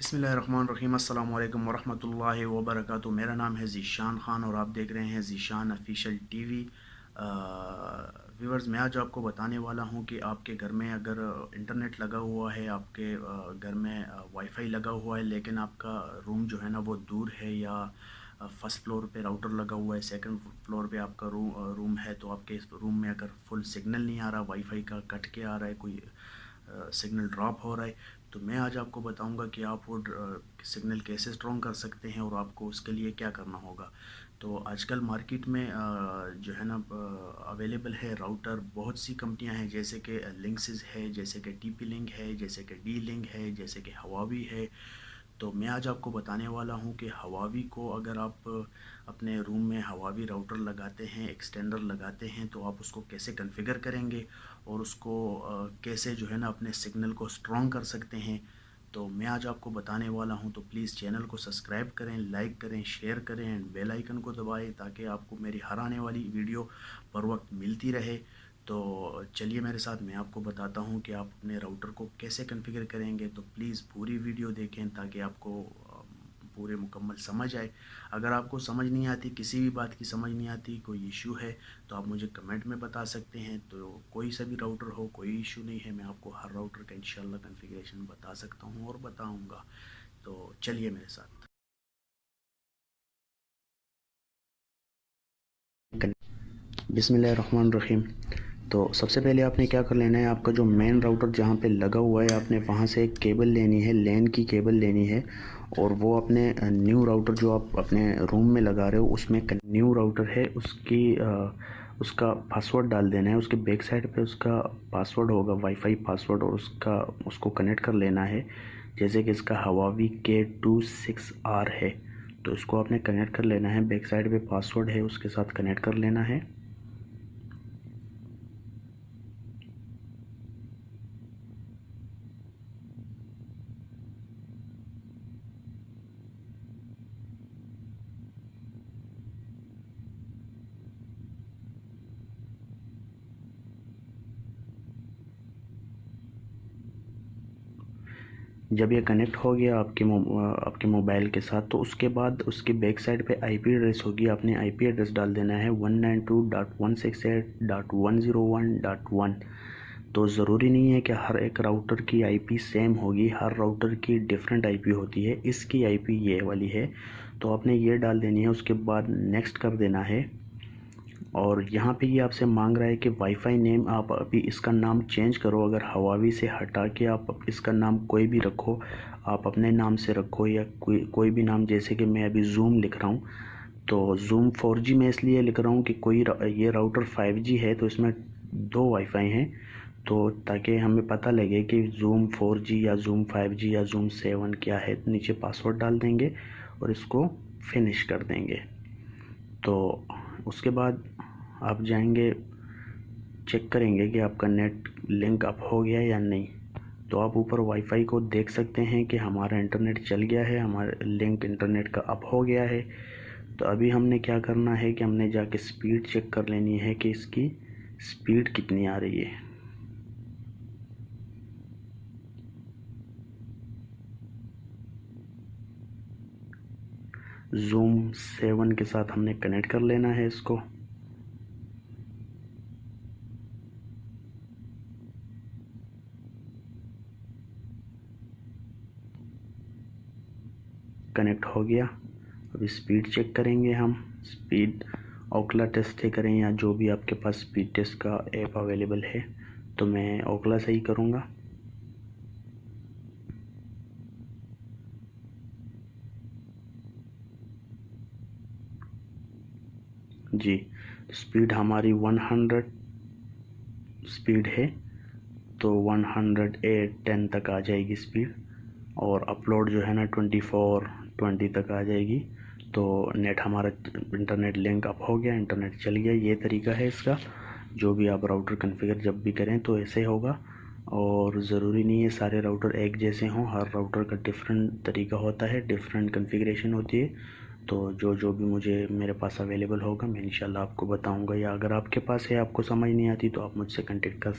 बिस्मिल्लाहिर्रहमानिर्रहीम अस्सलाम वालेकुम वरहमतुल्लाहि वबरकातुहू। मेरा नाम है ज़ीशान ख़ान और आप देख रहे हैं ज़ीशान ऑफिशियल टीवी। व्यूअर्स, मैं आज आपको बताने वाला हूं कि आपके घर में अगर इंटरनेट लगा हुआ है, आपके घर में वाईफाई लगा हुआ है, लेकिन आपका रूम जो है ना वो दूर है, या फर्स्ट फ्लोर पे राउटर लगा हुआ है, सेकंड फ्लोर पे आपका रूम है, तो आपके रूम में अगर फुल सिग्नल नहीं आ रहा, वाईफाई का कट के आ रहा है, कोई सिग्नल ड्रॉप हो रहा है, तो मैं आज आपको बताऊंगा कि आप वो सिग्नल कैसे स्ट्रॉन्ग कर सकते हैं और आपको उसके लिए क्या करना होगा। तो आजकल मार्केट में जो है ना अवेलेबल है राउटर, बहुत सी कंपनियां हैं, जैसे कि लिंक्सिस है, जैसे कि टीपी लिंक है, जैसे कि डी लिंक है, जैसे कि हवावी है। तो मैं आज आपको बताने वाला हूं कि हवावी को अगर आप अपने रूम में हवावी राउटर लगाते हैं, एक्सटेंडर लगाते हैं, तो आप उसको कैसे कॉन्फ़िगर करेंगे और उसको कैसे जो है ना अपने सिग्नल को स्ट्रॉन्ग कर सकते हैं। तो मैं आज आपको बताने वाला हूं, तो प्लीज़ चैनल को सब्सक्राइब करें, लाइक करें, शेयर करें एंड बेल आइकन को दबाएं, ताकि आपको मेरी हर आने वाली वीडियो पर वक्त मिलती रहे। तो चलिए मेरे साथ, मैं आपको बताता हूं कि आप अपने राउटर को कैसे कॉन्फ़िगर करेंगे। तो प्लीज़ पूरी वीडियो देखें ताकि आपको पूरे मुकम्मल समझ आए। अगर आपको समझ नहीं आती, किसी भी बात की समझ नहीं आती, कोई इशू है, तो आप मुझे कमेंट में बता सकते हैं। तो कोई सा भी राउटर हो, कोई इशू नहीं है, मैं आपको हर राउटर का इंशाल्लाह कॉन्फ़िगरेशन बता सकता हूँ और बताऊँगा। तो चलिए मेरे साथ। बिस्मिल्लाहिर्रहमानिर्रहीम। तो सबसे पहले आपने क्या कर लेना है, आपका जो मेन राउटर जहाँ पे लगा हुआ है, आपने वहाँ से एक केबल लेनी है, लैन की केबल लेनी है, और वो अपने न्यू राउटर जो आप अपने रूम में लगा रहे हो उसमें न्यू राउटर है उसका पासवर्ड डाल देना है। उसके बैक साइड पे उसका पासवर्ड होगा, वाईफाई पासवर्ड, और उसको कनेक्ट कर लेना है। जैसे कि इसका हवावी K26R है, तो इसको आपने कनेक्ट कर लेना है, बैक साइड पे पासवर्ड है उसके साथ कनेक्ट कर लेना है। जब ये कनेक्ट हो गया आपके मोबाइल के साथ, तो उसके बाद उसके बैक साइड पे आईपी एड्रेस होगी, आपने आईपी एड्रेस डाल देना है 192.168.101.1। तो ज़रूरी नहीं है कि हर एक राउटर की आईपी सेम होगी, हर राउटर की डिफरेंट आईपी होती है। इसकी आईपी ये वाली है, तो आपने ये डाल देनी है। उसके बाद नेक्स्ट कर देना है, और यहाँ पे ये आपसे मांग रहा है कि वाईफाई नेम आप अभी इसका नाम चेंज करो। अगर हवावी से हटा के आप इसका नाम कोई भी रखो, आप अपने नाम से रखो या कोई भी नाम, जैसे कि मैं अभी जूम लिख रहा हूँ, तो जूम 4G मैं इसलिए लिख रहा हूँ कि ये राउटर 5G है, तो इसमें दो वाईफाई हैं, तो ताकि हमें पता लगे कि जूम 4G या जूम 5G या जूम 7 क्या है। नीचे पासवर्ड डाल देंगे और इसको फिनिश कर देंगे। तो उसके बाद आप जाएंगे, चेक करेंगे कि आपका नेट लिंक अप हो गया या नहीं। तो आप ऊपर वाईफाई को देख सकते हैं कि हमारा इंटरनेट चल गया है, हमारा लिंक इंटरनेट का अप हो गया है। तो अभी हमने क्या करना है कि हमने जाके स्पीड चेक कर लेनी है कि इसकी स्पीड कितनी आ रही है। जूम 7 के साथ हमने कनेक्ट कर लेना है इसको। कनेक्ट हो गया। अभी स्पीड चेक करेंगे हम। स्पीड ओकला टेस्ट से करें या जो भी आपके पास स्पीड टेस्ट का ऐप अवेलेबल है, तो मैं ओकला से ही करूँगा। जी, स्पीड हमारी 100 स्पीड है, तो 108-10 तक आ जाएगी स्पीड, और अपलोड जो है ना 24-20 तक आ जाएगी। तो नेट हमारा इंटरनेट लिंक अप हो गया, इंटरनेट चल गया। ये तरीका है इसका। जो भी आप राउटर कॉन्फ़िगर जब भी करें तो ऐसे होगा, और ज़रूरी नहीं है सारे राउटर एक जैसे हों, हर राउटर का डिफरेंट तरीका होता है, डिफरेंट कॉन्फ़िगरेशन होती है। तो जो भी मुझे मेरे पास अवेलेबल होगा मैं इंशाल्लाह आपको बताऊंगा, या अगर आपके पास है, आपको समझ नहीं आती, तो आप मुझसे कांटेक्ट कर